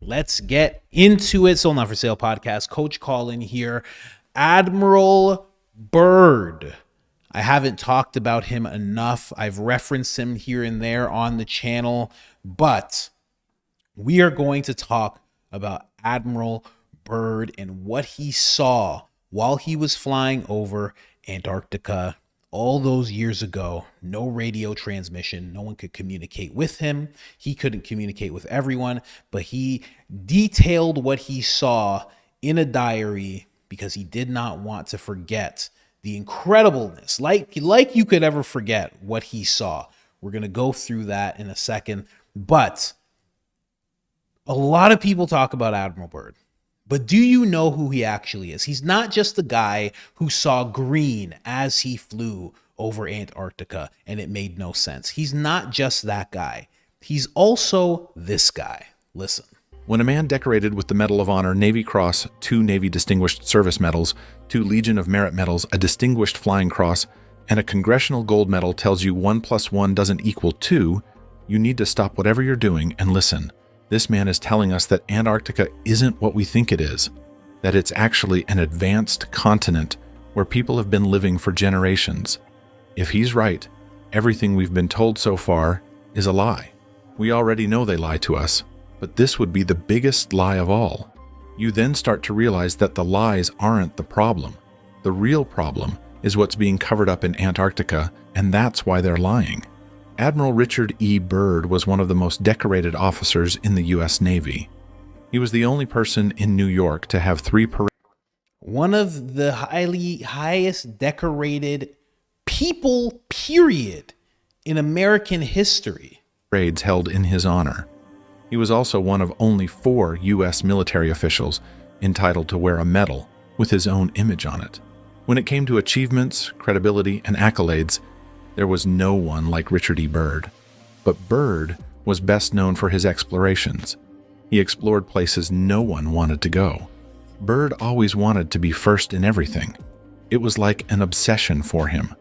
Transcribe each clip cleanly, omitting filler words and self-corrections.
Let's get into it. Sold Not For Sale podcast. Coach COLIN here. Admiral Byrd. I haven't talked about him enough. I've referenced him here and there on the channel, but we are going to talk about Admiral Byrd and what he saw while he was flying over Antarctica all those years ago. No radio transmission. No one could communicate with him. He couldn't communicate with everyone, but he detailed what he saw in a diary because he did not want to forget the incredibleness, like you could ever forget what he saw. We're going to go through that in a second, but a lot of people talk about Admiral Byrd. But do you know who he actually is? He's not just the guy who saw green as he flew over Antarctica and it made no sense. He's not just that guy. He's also this guy. Listen. When a man decorated with the Medal of Honor, Navy Cross, 2 Navy Distinguished Service Medals, 2 Legion of Merit Medals, a Distinguished Flying Cross, and a Congressional Gold Medal tells you 1 + 1 doesn't equal 2, you need to stop whatever you're doing and listen. This man is telling us that Antarctica isn't what we think it is, that it's actually an advanced continent where people have been living for generations. If he's right, everything we've been told so far is a lie. We already know they lie to us, but this would be the biggest lie of all. You then start to realize that the lies aren't the problem. The real problem is what's being covered up in Antarctica, and that's why they're lying. Admiral Richard E. Byrd was one of the most decorated officers in the U.S. Navy. He was the only person in New York to have 3 parades. One of the highest decorated people, period, in American history. Parades held in his honor. He was also one of only 4 U.S. military officials entitled to wear a medal with his own image on it. When it came to achievements, credibility, and accolades, there was no one like Richard E. Byrd. But Byrd was best known for his explorations. He explored places no one wanted to go. Byrd always wanted to be first in everything. It was like an obsession for him.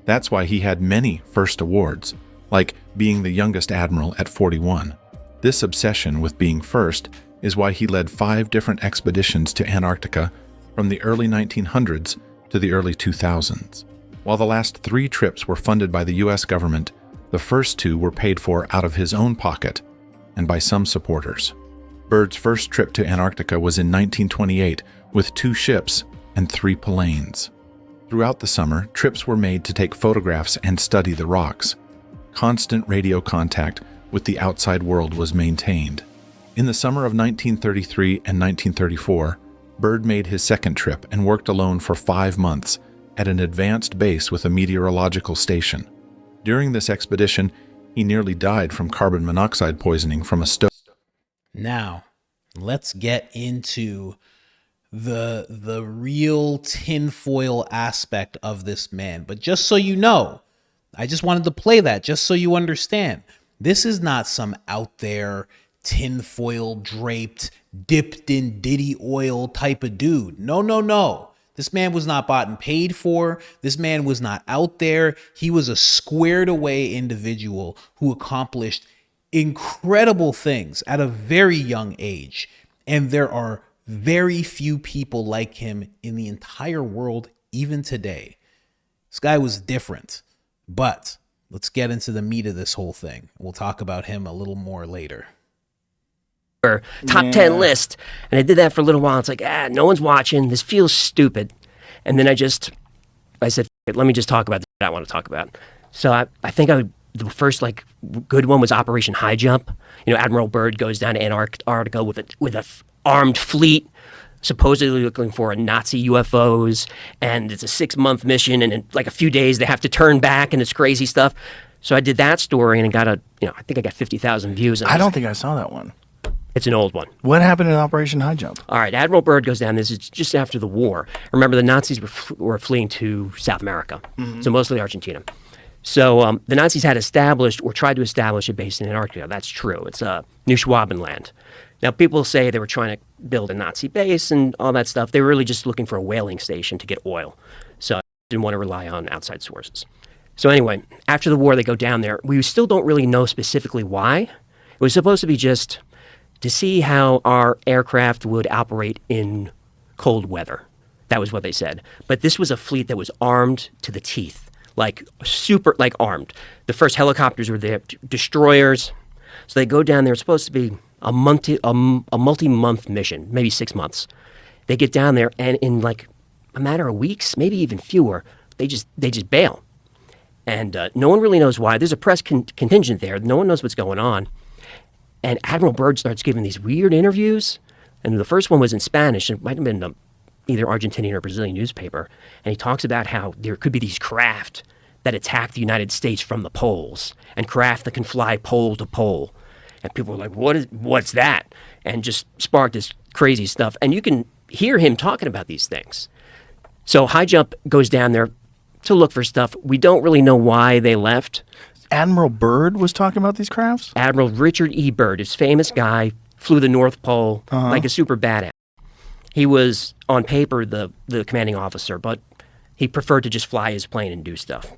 That's why he had many first awards, like being the youngest admiral at 41. This obsession with being first is why he led 5 different expeditions to Antarctica from the early 1900s to the early 2000s. While the last 3 trips were funded by the U.S. government, the first 2 were paid for out of his own pocket and by some supporters. Byrd's first trip to Antarctica was in 1928 with 2 ships and 3 planes. Throughout the summer, trips were made to take photographs and study the rocks. Constant radio contact with the outside world was maintained. In the summer of 1933 and 1934, Byrd made his second trip and worked alone for 5 months at an advanced base with a meteorological station. During this expedition, he nearly died from carbon monoxide poisoning from a stove. Now, let's get into the real tinfoil aspect of this man. But just so you know, I just wanted to play that just so you understand. This is not some out there tinfoil draped, dipped in Diddy oil type of dude. No. This man was not bought and paid for. This man was not out there. He was a squared away individual who accomplished incredible things at a very young age. And there are very few people like him in the entire world, even today. This guy was different, but let's get into the meat of this whole thing. We'll talk about him a little more later. Top 10 list. And I did that for a little while. It's like, no one's watching. This feels stupid. And then I said, let me just talk about what I want to talk about. So I think the first good one was Operation High Jump. Admiral Byrd goes down to Antarctica with a armed fleet, supposedly looking for Nazi UFOs. And it's a 6-month mission. And in like a few days, they have to turn back and it's crazy stuff. So I did that story and I think I got 50,000 views. I don't think I saw that one. It's an old one. What happened in Operation High Jump? All right, Admiral Byrd goes down. This is just after the war. Remember, the Nazis were fleeing to South America, so mostly Argentina. So the Nazis had established or tried to establish a base in Antarctica. That's true. It's New Schwabenland. Now, people say they were trying to build a Nazi base and all that stuff. They were really just looking for a whaling station to get oil. So they didn't want to rely on outside sources. So anyway, after the war, they go down there. We still don't really know specifically why. It was supposed to be just to see how our aircraft would operate in cold weather. That was what they said. But this was a fleet that was armed to the teeth, like super, like armed. The first helicopters were there, destroyers. So they go down there. It's supposed to be a multi-month mission, maybe 6 months. They get down there, and in like a matter of weeks, maybe even fewer, they just bail. And no one really knows why. There's a press contingent there. No one knows what's going on. And Admiral Byrd starts giving these weird interviews. And the first one was in Spanish. It might have been either Argentinian or Brazilian newspaper. And he talks about how there could be these craft that attack the United States from the poles, and craft that can fly pole to pole. And people were like, what's that? And just sparked this crazy stuff. And you can hear him talking about these things. So High Jump goes down there to look for stuff. We don't really know why they left. Admiral Byrd was talking about these crafts? Admiral Richard E. Byrd, this famous guy, flew the North Pole like a super badass. He was, on paper, the commanding officer, but he preferred to just fly his plane and do stuff.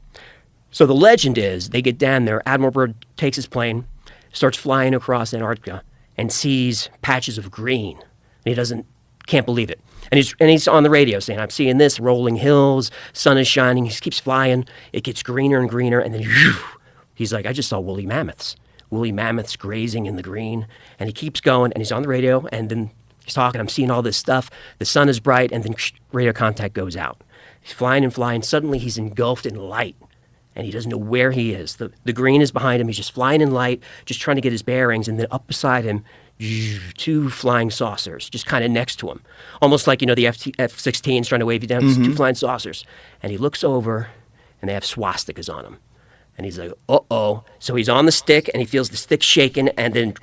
So the legend is, they get down there, Admiral Byrd takes his plane, starts flying across Antarctica, and sees patches of green. And he can't believe it. And he's on the radio saying, I'm seeing this, rolling hills, sun is shining. He just keeps flying. It gets greener and greener. And then he's like, I just saw woolly mammoths. Woolly mammoths grazing in the green. And he keeps going, and he's on the radio, and then he's talking, I'm seeing all this stuff. The sun is bright, and then radio contact goes out. He's flying and flying. Suddenly he's engulfed in light, and he doesn't know where he is. The green is behind him. He's just flying in light, just trying to get his bearings. And then up beside him, 2 flying saucers, just kind of next to him. Almost like, the F-16s trying to wave you down. It's 2 flying saucers. And he looks over, and they have swastikas on them. And he's like, uh-oh. So he's on the stick, and he feels the stick shaking, and then...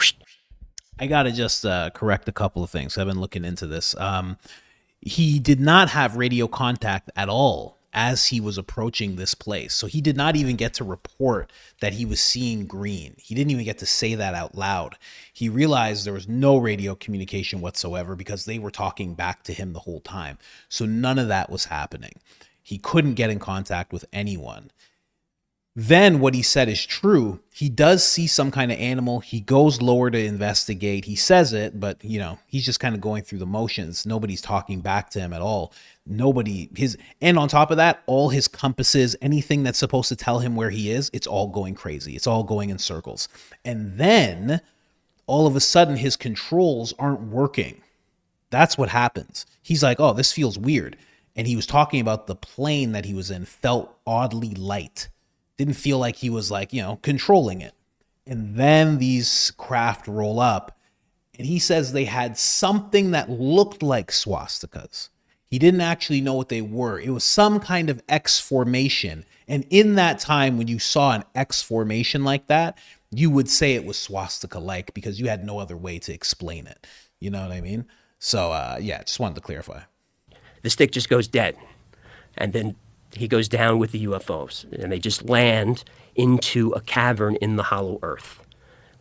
I got to just correct a couple of things. I've been looking into this. He did not have radio contact at all as he was approaching this place. So he did not even get to report that he was seeing green. He didn't even get to say that out loud. He realized there was no radio communication whatsoever because they were talking back to him the whole time. So none of that was happening. He couldn't get in contact with anyone. Then what he said is true. He does see some kind of animal. He goes lower to investigate. He says it, but he's just kind of going through the motions. Nobody's talking back to him at all. And on top of that, all his compasses, anything that's supposed to tell him where he is, it's all going crazy. It's all going in circles. And then all of a sudden his controls aren't working. That's what happens. He's like, oh, this feels weird. And he was talking about the plane that he was in felt oddly light. Didn't feel like he was controlling it. And then these craft roll up, and he says they had something that looked like swastikas. He didn't actually know what they were. It was some kind of X formation. And in that time, when you saw an X formation like that, you would say it was swastika-like because you had no other way to explain it. You know what I mean? So, just wanted to clarify. The stick just goes dead. And then he goes down with the UFOs, and they just land into a cavern in the hollow earth,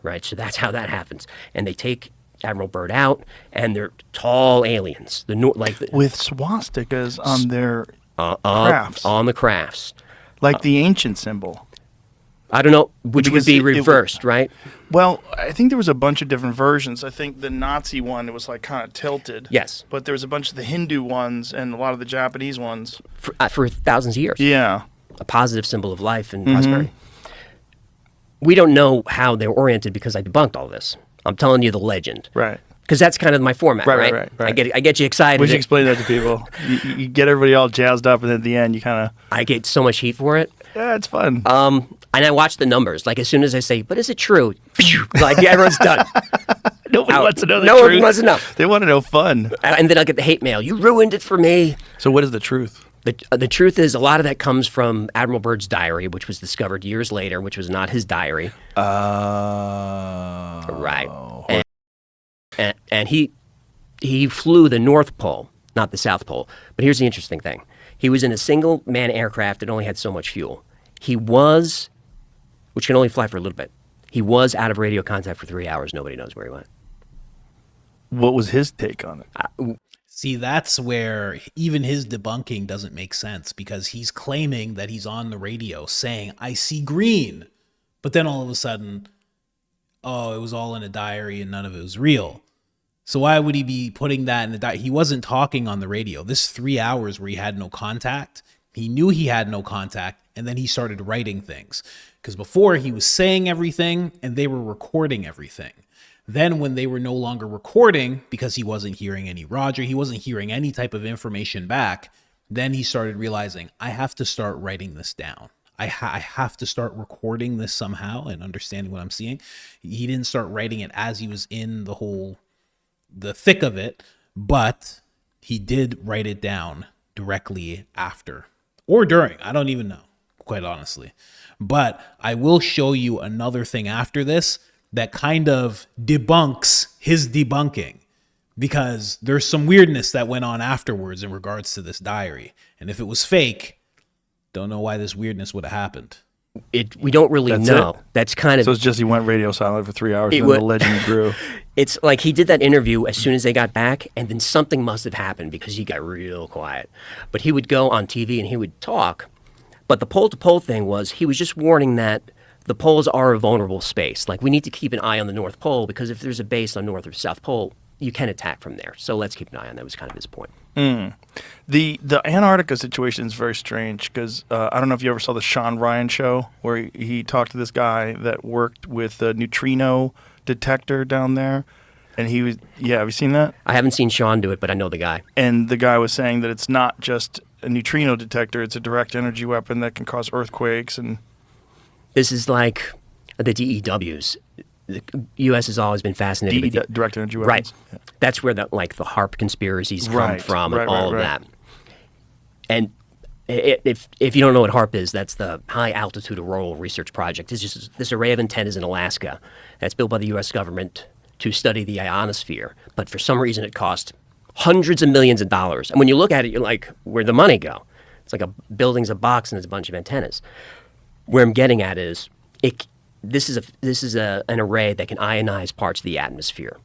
right? So that's how that happens. And they take Admiral Byrd out, and they're tall aliens. With swastikas on their crafts. On the crafts. Like the ancient symbol. I don't know, which would be reversed, right? Well, I think there was a bunch of different versions. I think the Nazi one, it was kind of tilted. Yes. But there was a bunch of the Hindu ones and a lot of the Japanese ones. For thousands of years. Yeah. A positive symbol of life and prosperity. We don't know how they're oriented because I debunked all this. I'm telling you the legend. Right. Because that's kind of my format, right? Right. I get you excited. We should explain that to people. You get everybody all jazzed up, and then at the end, you kind of... I get so much heat for it. Yeah, it's fun. And I watch the numbers. Like, as soon as I say, but is it true? Everyone's done. Nobody wants to know the truth. No one wants to know. They want to know fun. And then I'll get the hate mail. You ruined it for me. So what is the truth? The truth is, a lot of that comes from Admiral Byrd's diary, which was discovered years later, which was not his diary. Right. And he flew the North Pole, not the South Pole. But here's the interesting thing. He was in a single-man aircraft that only had so much fuel. He was, which can only fly for a little bit, he was out of radio contact for 3 hours. Nobody knows where he went. What was his take on it? See, that's where even his debunking doesn't make sense because he's claiming that he's on the radio saying, I see green. But then all of a sudden, oh, it was all in a diary and none of it was real. So why would he be putting that in the diary? He wasn't talking on the radio. This 3 hours where he had no contact, he knew he had no contact, and then he started writing things. Because before he was saying everything and they were recording everything. Then when they were no longer recording, because he wasn't hearing any Roger, he wasn't hearing any type of information back, then he started realizing, I have to start writing this down. I have to start recording this somehow and understanding what I'm seeing. He didn't start writing it as he was in the thick of it, but he did write it down directly after or during. I don't even know, quite honestly. But I will show you another thing after this that kind of debunks his debunking, because there's some weirdness that went on afterwards in regards to this diary. And if it was fake, don't know why this weirdness would have happened. We don't really know. That's kind of... So it's just he went radio silent for 3 hours and then the legend grew. It's like he did that interview as soon as they got back, and then something must have happened because he got real quiet. But he would go on TV and he would talk. But the pole-to-pole thing was he was just warning that the poles are a vulnerable space. Like, we need to keep an eye on the North Pole because if there's a base on North or South Pole, you can attack from there. So let's keep an eye on that was kind of his point. The Antarctica situation is very strange because I don't know if you ever saw the Sean Ryan show where he talked to this guy that worked with a neutrino detector down there. And he was, have you seen that? I haven't seen Sean do it, but I know the guy. And the guy was saying that it's not just a neutrino detector, it's a direct energy weapon that can cause earthquakes. And this is like the DEWs. The U.S. has always been fascinated with direct energy weapons. Right. Yeah. That's where the HAARP conspiracies come from and all of that. And if you don't know what HAARP is, that's the High Altitude Auroral Research Project. It's just this array of antennas in Alaska that's built by the U.S. government to study the ionosphere. But for some reason, it cost hundreds of millions of dollars. And when you look at it, you're like, where'd the money go? It's like a building's a box and it's a bunch of antennas. Where I'm getting at is this is an array that can ionize parts of the atmosphere.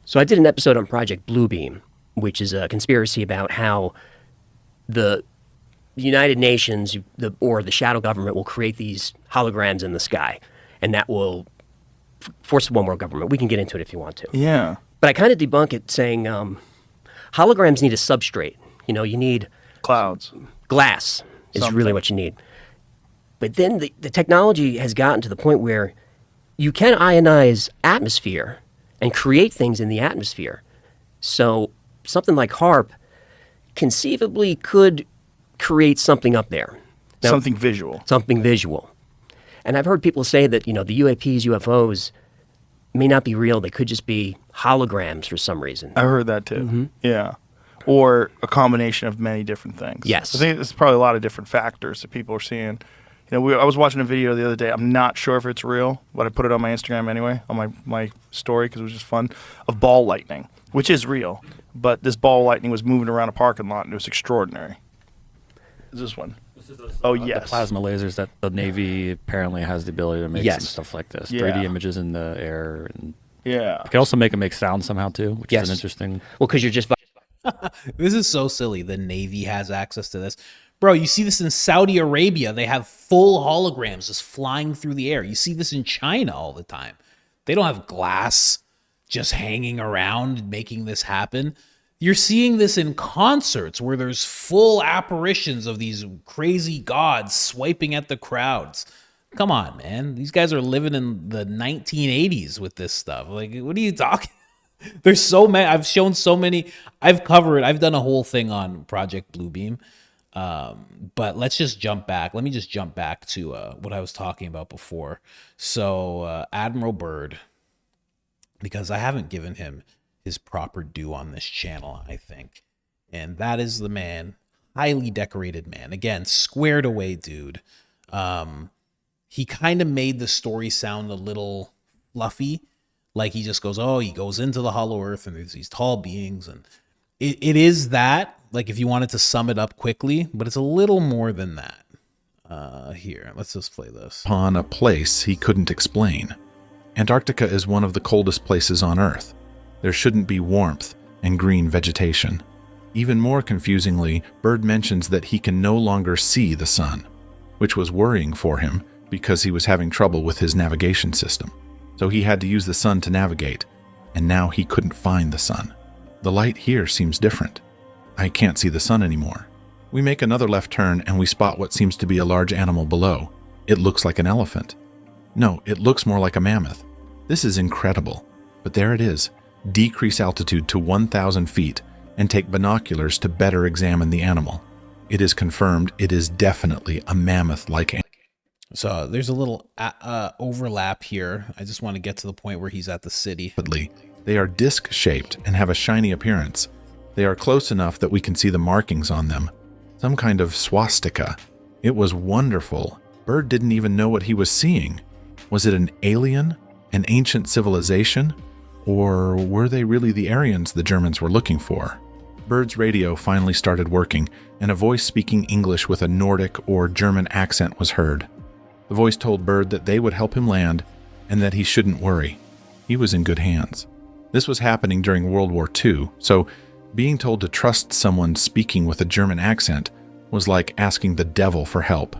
So I did an episode on Project Bluebeam, which is a conspiracy about how the United Nations or the shadow government will create these holograms in the sky, and that will force the one world government. We can get into it if you want to. Yeah. But I kind of debunk it saying holograms need a substrate. You know, you need clouds. Glass is really what you need. But then the technology has gotten to the point where you can ionize atmosphere and create things in the atmosphere. So something like HAARP conceivably could create something up there. Now, something visual. Something visual. And I've heard people say that, you know, the UAPs, UFOs may not be real. They could just be holograms for some reason. I heard that too. Mm-hmm. Yeah. Or a combination of many different things. Yes. I think there's probably a lot of different factors that people are seeing. You know, I was watching a video the other day. I'm not sure if it's real, but I put it on my Instagram anyway, on my story, because it was just fun, of ball lightning, which is real. But this ball lightning was moving around a parking lot, and it was extraordinary. Is this one? The plasma lasers that the Navy apparently has the ability to make some stuff like this. 3D images in the air. And it can also make them make sound somehow, too, which is an interesting... Well, because you're just... This is so silly. The Navy has access to this. Bro, you see this in Saudi Arabia. They have full holograms just flying through the air. You see this in China all the time. They don't have glass just hanging around making this happen. You're seeing this in concerts where there's full apparitions of these crazy gods swiping at the crowds. Come on, man. These guys are living in the 1980s with this stuff. Like, what are you talking? There's so many. I've shown so many. I've done a whole thing on Project Bluebeam. But let's just jump back. Let me just jump back to what I was talking about before. So Admiral Byrd, because I haven't given him his proper due on this channel, I think. And that is the man, highly decorated man. Again, squared away dude. He kind of made the story sound a little fluffy. Like he just goes, he goes into the hollow earth and there's these tall beings. And it is that, like if you wanted to sum it up quickly, but it's a little more than that. Here, let's just play this. Upon a place he couldn't explain. Antarctica is one of the coldest places on Earth. There shouldn't be warmth and green vegetation. Even more confusingly, Bird mentions that he can no longer see the sun, which was worrying for him because he was having trouble with his navigation system. so he had to use the sun to navigate, and now he couldn't find the sun. The light here seems different. I can't see the sun anymore. We make another left turn and we spot what seems to be a large animal below. It looks like an elephant. No, it looks more like a mammoth. This is incredible. But there it is. Decrease altitude to 1,000 feet and take binoculars to better examine the animal. It is confirmed it is definitely a mammoth-like animal. So there's a little overlap here. I just want to get to the point where he's at the city. They are disc-shaped and have a shiny appearance. They are close enough that we can see the markings on them. Some kind of swastika. It was wonderful. Bird didn't even know what he was seeing. Was it an alien? An ancient civilization? Or were they really the Aryans the Germans were looking for? Bird's radio finally started working, and a voice speaking English with a Nordic or German accent was heard. The voice told Bird that they would help him land and that he shouldn't worry. He was in good hands. This was happening during World War II, so being told to trust someone speaking with a German accent was like asking the devil for help.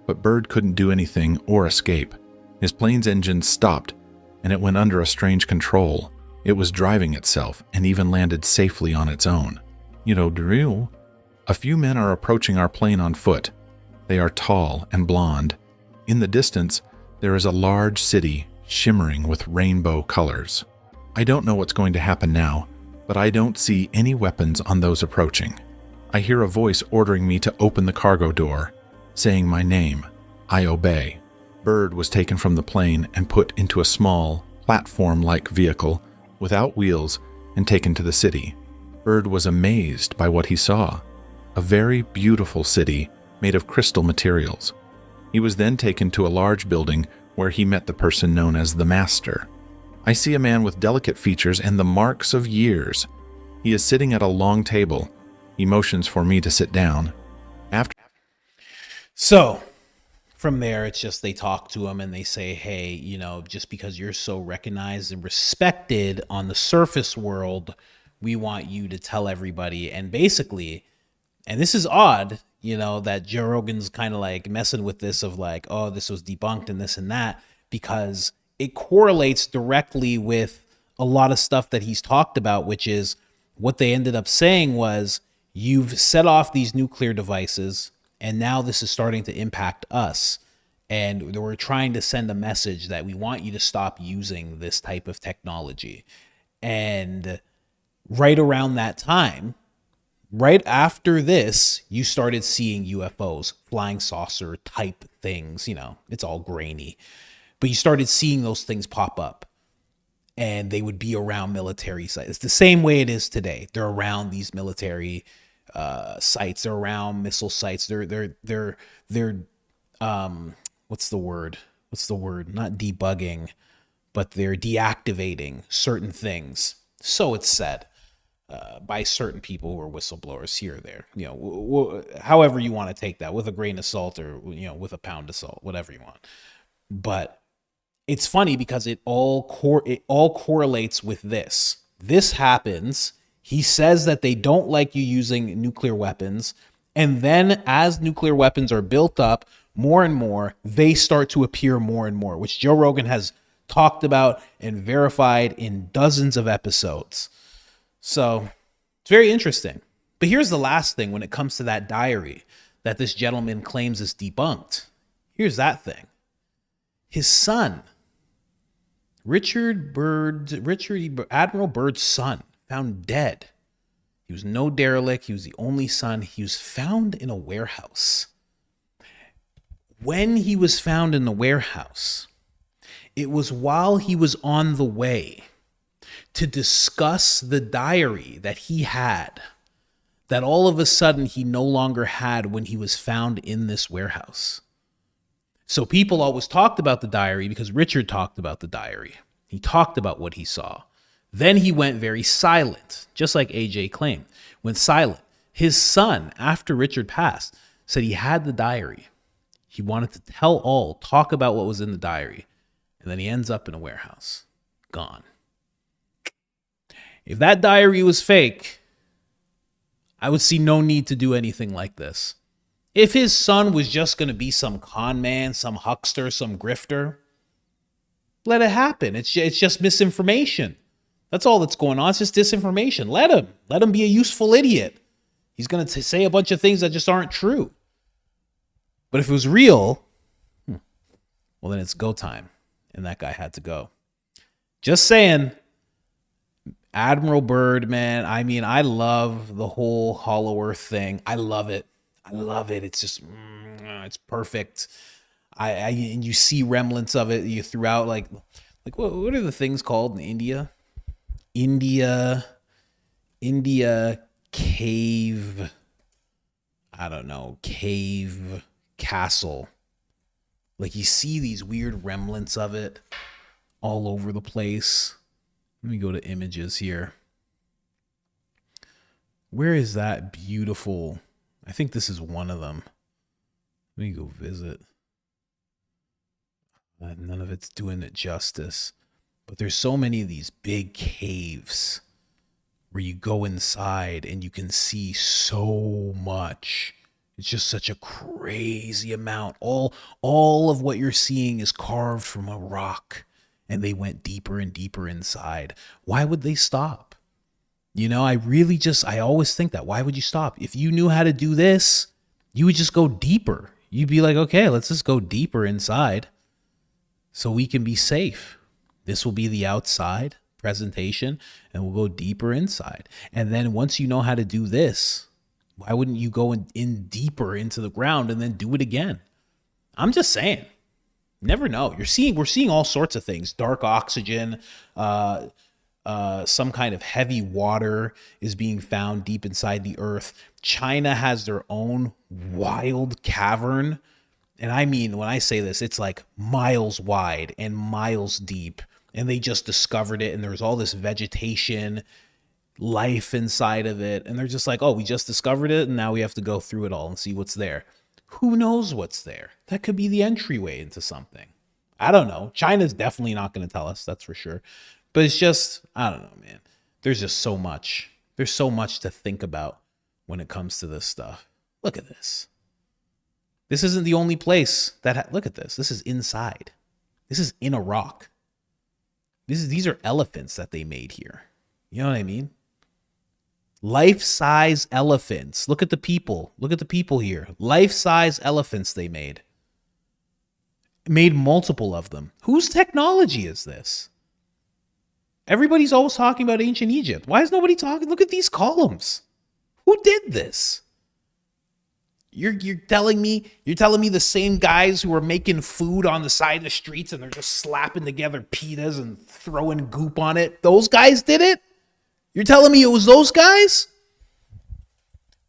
But Bird couldn't do anything or escape. His plane's engine stopped, and it went under a strange control. It was driving itself and even landed safely on its own. You know, drill. A few men are approaching our plane on foot. They are tall and blonde. In the distance, there is a large city shimmering with rainbow colors. I don't know what's going to happen now, but I don't see any weapons on those approaching. I hear a voice ordering me to open the cargo door, saying my name. I obey. Bird was taken from the plane and put into a small, platform-like vehicle without wheels and taken to the city. Bird was amazed by what he saw. A very beautiful city made of crystal materials. He was then taken to a large building where he met the person known as the Master. I see a man with delicate features and the marks of years. He is sitting at a long table. He motions for me to sit down. So from there, it's just they talk to him and they say, hey, you know, just because you're so recognized and respected on the surface world, we want you to tell everybody. And basically, and this is odd, you know, that Joe Rogan's kind of like messing with this of like, oh, this was debunked and this and that, because it correlates directly with a lot of stuff that he's talked about, which is what they ended up saying was, you've set off these nuclear devices and now this is starting to impact us. And we're trying to send a message that we want you to stop using this type of technology. And right around that time, right after this, you started seeing UFOs, flying saucer type things. You know, it's all grainy. But you started seeing those things pop up. And they would be around military sites. It's the same way it is today. They're around these military sites. They're around missile sites. They're what's the word? Not debugging, but they're deactivating certain things. So it's said. By certain people who are whistleblowers here or there, you know, however you want to take that, with a grain of salt or, you know, with a pound of salt, whatever you want. But it's funny because it all correlates with this. This happens. He says that they don't like you using nuclear weapons. And then as nuclear weapons are built up more and more, they start to appear more and more, which Joe Rogan has talked about and verified in dozens of episodes. So it's very interesting. But here's the last thing when it comes to that diary that this gentleman claims is debunked. Here's that thing. His son, Admiral Bird's son, found dead. He was no derelict. He was the only son. He was found in a warehouse. When he was found in the warehouse, it was while he was on the way to discuss the diary that he had, that all of a sudden he no longer had when he was found in this warehouse. So people always talked about the diary because Richard talked about the diary. He talked about what he saw. Then he went very silent, just like AJ claimed, went silent. His son, after Richard passed, said he had the diary. He wanted to tell all, talk about what was in the diary. And then he ends up in a warehouse, gone. If that diary was fake, I would see no need to do anything like this. If his son was just going to be some con man, some huckster, some grifter, Let it happen. It's just misinformation. That's all that's going on. It's just disinformation. Let him be a useful idiot. He's going to say a bunch of things that just aren't true. But if it was real, well, then it's go time. And that guy had to go. Just saying. Admiral Byrd, man. I mean, I love the whole Hollow Earth thing. I love it. It's just, it's perfect. And you see remnants of it. You throughout, like what are the things called in India? India cave. I don't know. Cave castle. Like you see these weird remnants of it all over the place. Let me go to images here. Where is that beautiful? I think this is one of them. Let me go visit. None of it's doing it justice. But there's so many of these big caves where you go inside and you can see so much. It's just such a crazy amount. All of what you're seeing is carved from a rock. And they went deeper and deeper inside. Why would they stop? You know, I always think that. Why would you stop? If you knew how to do this, you would just go deeper. You'd be like, okay, let's just go deeper inside so we can be safe. This will be the outside presentation, and we'll go deeper inside. And then once you know how to do this, why wouldn't you go in deeper into the ground and then do it again? I'm just saying. Never know. We're seeing all sorts of things. Dark oxygen, some kind of heavy water is being found deep inside the earth. China has their own wild cavern. And I mean, when I say this, it's like miles wide and miles deep. And they just discovered it. And there's all this vegetation, life inside of it. And they're just like, oh, we just discovered it. And now we have to go through it all and see what's there. Who knows what's there? That could be the entryway into something. I don't know. China's definitely not going to tell us, that's for sure. But it's just, I don't know, man. There's just so much. There's so much to think about when it comes to this stuff. Look at this. This isn't the only place that, look at this. This is inside. This is in a rock. These are elephants that they made here. You know what I mean? Life-size elephants. Look at the people. Look at the people here. Life-size elephants they made. Made multiple of them. Whose technology is this? Everybody's always talking about ancient Egypt. Why is nobody talking? Look at these columns. Who did this? You're telling me the same guys who were making food on the side of the streets and they're just slapping together pitas and throwing goop on it. Those guys did it? You're telling me it was those guys?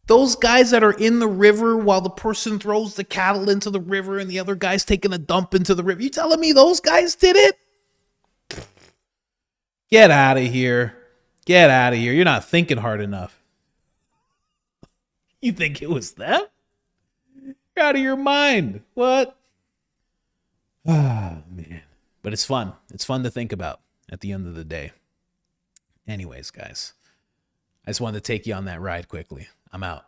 Those guys that are in the river while the person throws the cattle into the river and the other guy's taking a dump into the river. You telling me those guys did it? Get out of here. Get out of here. You're not thinking hard enough. You think it was them? You're out of your mind. What? Ah, man. But it's fun. It's fun to think about at the end of the day. Anyways, guys, I just wanted to take you on that ride quickly. I'm out.